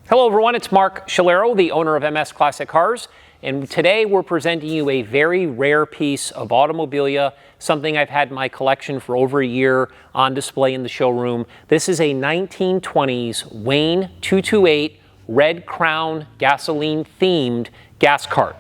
Hello everyone, it's Mark Shalero, the owner of MS Classic Cars, and today we're presenting you a very rare piece of Automobilia, something I've had in my collection for over a year on display in the showroom. This is a 1920s Wayne 228 Red Crown gasoline themed gas cart.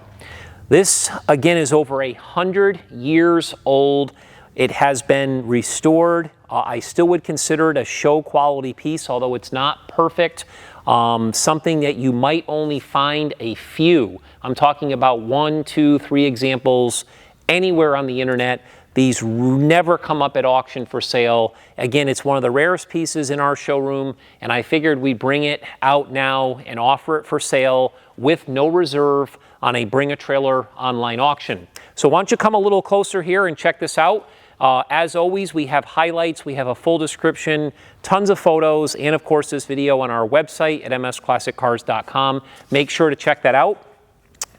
This again is over 100 years old. It has been restored. I still would consider it a show quality piece, although it's not perfect. Something that you might only find a few. I'm talking about 1, 2, 3 examples anywhere on the internet. These never come up at auction for sale. Again, it's one of the rarest pieces in our showroom, and I figured we'd bring it out now and offer it for sale with no reserve on a Bring a Trailer online auction. So why don't you come a little closer here and check this out. As always, we have highlights, we have a full description, tons of photos, and of course this video on our website at msclassiccars.com. Make sure to check that out.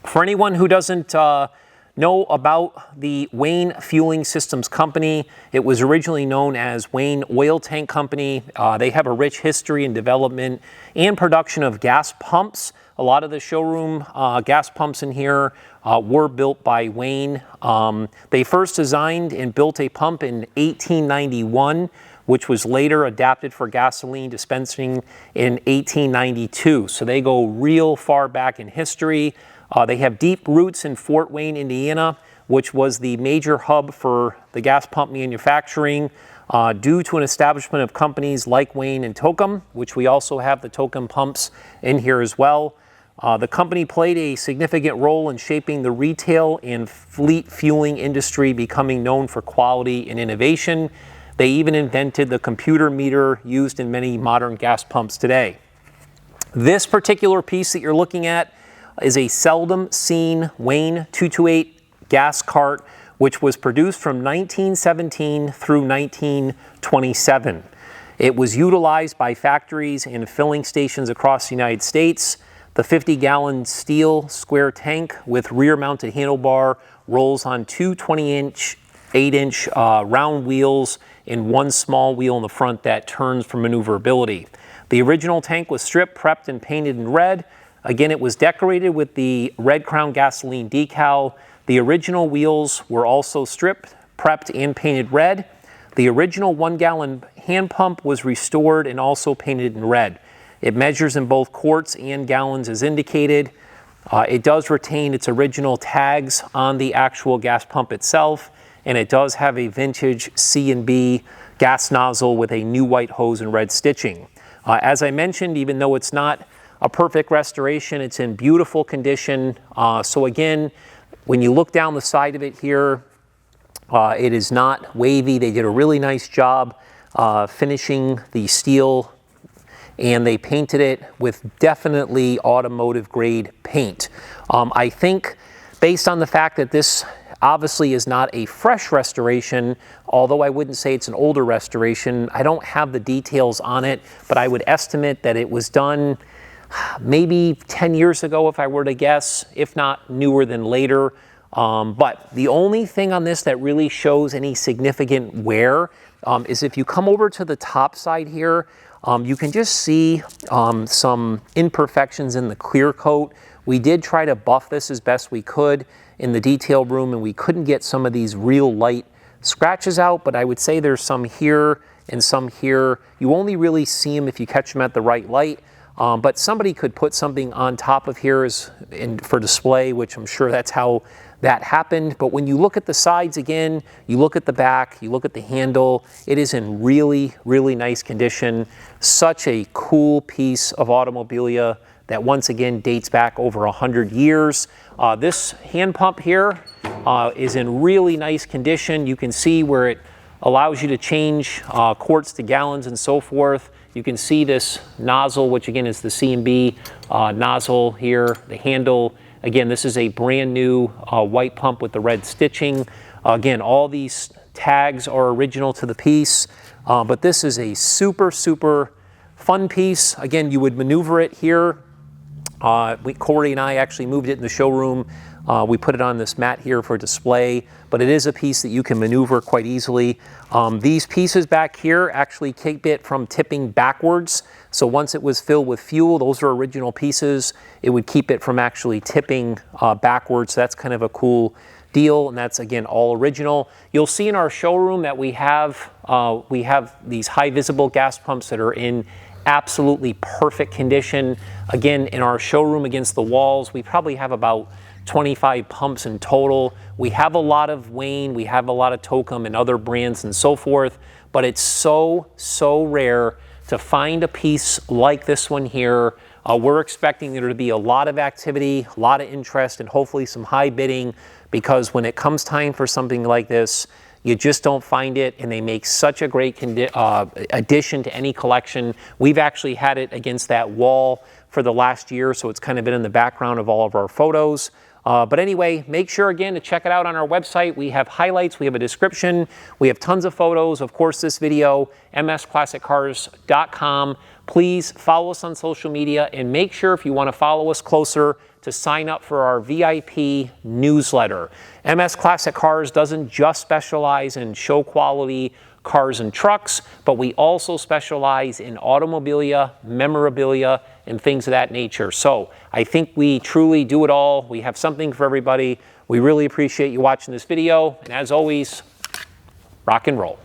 For anyone who doesn't know about the Wayne Fueling Systems Company, it was originally known as Wayne Oil Tank Company. They have a rich history in development and production of gas pumps. A lot of the showroom gas pumps in here were built by Wayne. They first designed and built a pump in 1891, which was later adapted for gasoline dispensing in 1892. So they go real far back in history. They have deep roots in Fort Wayne, Indiana, which was the major hub for the gas pump manufacturing due to an establishment of companies like Wayne and Tokheim, which we also have the Tokheim pumps in here as well. The company played a significant role in shaping the retail and fleet fueling industry, becoming known for quality and innovation. They even invented the computer meter used in many modern gas pumps today. This particular piece that you're looking at is a seldom-seen Wayne 228 gas cart, which was produced from 1917 through 1927. It was utilized by factories and filling stations across the United States. The 50-gallon steel square tank with rear-mounted handlebar rolls on two 20-inch, 8-inch round wheels and one small wheel in the front that turns for maneuverability. The original tank was stripped, prepped, and painted in red. Again, it was decorated with the Red Crown gasoline decal. The original wheels were also stripped, prepped, and painted red. The original 1-gallon hand pump was restored and also painted in red. It measures in both quarts and gallons as indicated. It does retain its original tags on the actual gas pump itself, and it does have a vintage C&B gas nozzle with a new white hose and red stitching. As I mentioned, even though it's not a perfect restoration, it's in beautiful condition. So again, when you look down the side of it here, it is not wavy. They did a really nice job finishing the steel, and they painted it with definitely automotive grade paint. I think based on the fact that this obviously is not a fresh restoration, although I wouldn't say it's an older restoration, I don't have the details on it, but I would estimate that it was done maybe 10 years ago if I were to guess, if not newer than later. But the only thing on this that really shows any significant wear is if you come over to the top side here, you can just see some imperfections in the clear coat. We did try to buff this as best we could in the detail room, and we couldn't get some of these real light scratches out, but I would say there's some here and some here. You only really see them if you catch them at the right light, but somebody could put something on top of here for display, which I'm sure that's how that happened. But when you look at the sides again, you look at the back, you look at the handle, it is in really, really nice condition. Such a cool piece of Automobilia that once again dates back over 100 years. This hand pump here is in really nice condition. You can see where it allows you to change quarts to gallons and so forth. You can see this nozzle, which again is the C&B nozzle here, the handle. Again, this is a brand new white pump with the red stitching. Again, all these tags are original to the piece, but this is a super, super fun piece. Again, you would maneuver it here. Corey and I actually moved it in the showroom We put it on this mat here for display, but it is a piece that you can maneuver quite easily. These pieces back here actually keep it from tipping backwards. So once it was filled with fuel, those are original pieces. It would keep it from actually tipping backwards. So that's kind of a cool deal, and that's again all original. You'll see in our showroom that we have these high visible gas pumps that are in absolutely perfect condition. Again, in our showroom against the walls, we probably have about 25 pumps in total. We have a lot of Wayne, we have a lot of Tokheim and other brands and so forth, but it's so rare to find a piece like this one here. We're expecting there to be a lot of activity, a lot of interest, and hopefully some high bidding, because when it comes time for something like this, you just don't find it, and they make such a great addition to any collection. We've actually had it against that wall for the last year, so it's kind of been in the background of all of our photos. But anyway, make sure again to check it out on our website. We have highlights, we have a description, we have tons of photos. Of course, this video, msclassiccars.com. Please follow us on social media, and make sure if you want to follow us closer to sign up for our VIP newsletter. MS Classic Cars doesn't just specialize in show quality cars and trucks, but we also specialize in automobilia, memorabilia, and things of that nature. So I think we truly do it all. We have something for everybody. We really appreciate you watching this video, and as always, rock and roll.